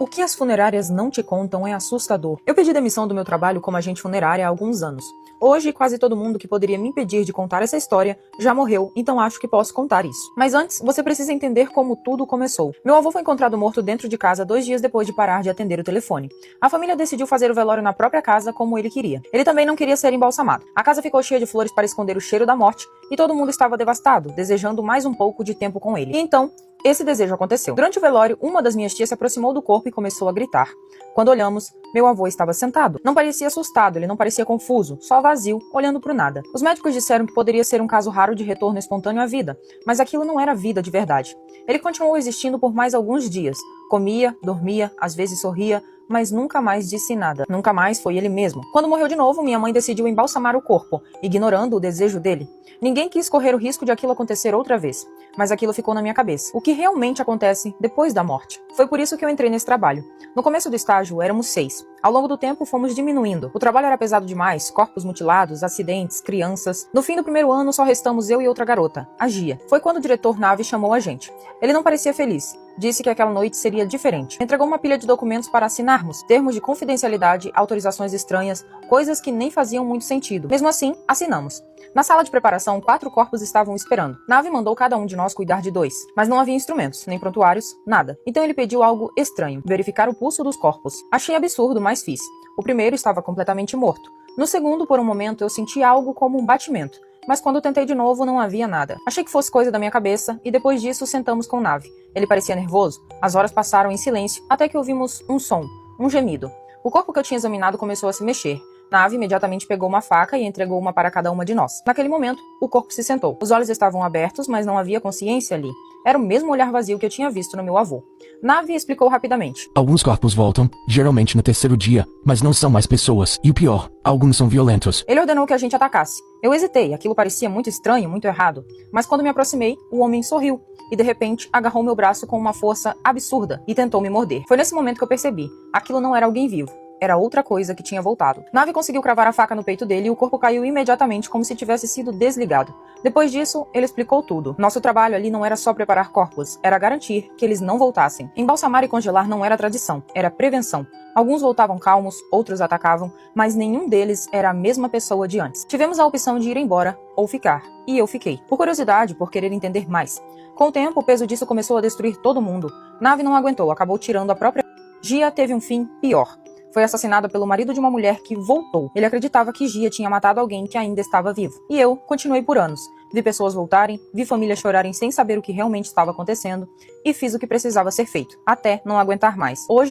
O que as funerárias não te contam é assustador. Eu pedi demissão do meu trabalho como agente funerária há alguns anos. Hoje, quase todo mundo que poderia me impedir de contar essa história já morreu, então acho que posso contar isso. Mas antes, você precisa entender como tudo começou. Meu avô foi encontrado morto dentro de casa 2 dias depois de parar de atender o telefone. A família decidiu fazer o velório na própria casa como ele queria. Ele também não queria ser embalsamado. A casa ficou cheia de flores para esconder o cheiro da morte e todo mundo estava devastado, desejando mais um pouco de tempo com ele. E então, esse desejo aconteceu. Durante o velório, uma das minhas tias se aproximou do corpo e começou a gritar. Quando olhamos, meu avô estava sentado. Não parecia assustado, ele não parecia confuso, só vazio, olhando para o nada. Os médicos disseram que poderia ser um caso raro de retorno espontâneo à vida, mas aquilo não era vida de verdade. Ele continuou existindo por mais alguns dias. Comia, dormia, às vezes sorria, mas nunca mais disse nada. Nunca mais foi ele mesmo. Quando morreu de novo, minha mãe decidiu embalsamar o corpo, ignorando o desejo dele. Ninguém quis correr o risco de aquilo acontecer outra vez, mas aquilo ficou na minha cabeça. O que realmente acontece depois da morte? Foi por isso que eu entrei nesse trabalho. No começo do estágio, éramos 6. Ao longo do tempo, fomos diminuindo. O trabalho era pesado demais, corpos mutilados, acidentes, crianças. No fim do primeiro ano, só restamos eu e outra garota, a Gia. Foi quando o diretor Nave chamou a gente. Ele não parecia feliz. Disse que aquela noite seria diferente. Entregou uma pilha de documentos para assinarmos, termos de confidencialidade, autorizações estranhas, coisas que nem faziam muito sentido. Mesmo assim, assinamos. Na sala de preparação, 4 corpos estavam esperando. Nave mandou cada um de nós cuidar de 2, mas não havia instrumentos, nem prontuários, nada. Então ele pediu algo estranho, verificar o pulso dos corpos. Achei absurdo, mas fiz. O primeiro estava completamente morto. No segundo, por um momento, eu senti algo como um batimento. Mas quando tentei de novo, não havia nada. Achei que fosse coisa da minha cabeça, e depois disso sentamos com Nave. Ele parecia nervoso. As horas passaram em silêncio, até que ouvimos um som, um gemido. O corpo que eu tinha examinado começou a se mexer. Nave imediatamente pegou uma faca e entregou uma para cada uma de nós. Naquele momento, o corpo se sentou. Os olhos estavam abertos, mas não havia consciência ali. Era o mesmo olhar vazio que eu tinha visto no meu avô. Nave explicou rapidamente. Alguns corpos voltam, geralmente no 3º dia, mas não são mais pessoas. E o pior, alguns são violentos. Ele ordenou que a gente atacasse. Eu hesitei, aquilo parecia muito estranho, muito errado. Mas quando me aproximei, o homem sorriu. E de repente, agarrou meu braço com uma força absurda e tentou me morder. Foi nesse momento que eu percebi. Aquilo não era alguém vivo. Era outra coisa que tinha voltado. Nave conseguiu cravar a faca no peito dele e o corpo caiu imediatamente como se tivesse sido desligado. Depois disso, ele explicou tudo. Nosso trabalho ali não era só preparar corpos, era garantir que eles não voltassem. Embalsamar e congelar não era tradição, era prevenção. Alguns voltavam calmos, outros atacavam, mas nenhum deles era a mesma pessoa de antes. Tivemos a opção de ir embora ou ficar, e eu fiquei. Por curiosidade, por querer entender mais. Com o tempo, o peso disso começou a destruir todo mundo. Nave não aguentou, acabou tirando a própria... Gia teve um fim pior. Foi assassinada pelo marido de uma mulher que voltou. Ele acreditava que Gia tinha matado alguém que ainda estava vivo. E eu continuei por anos. Vi pessoas voltarem, vi famílias chorarem sem saber o que realmente estava acontecendo e fiz o que precisava ser feito, até não aguentar mais. Hoje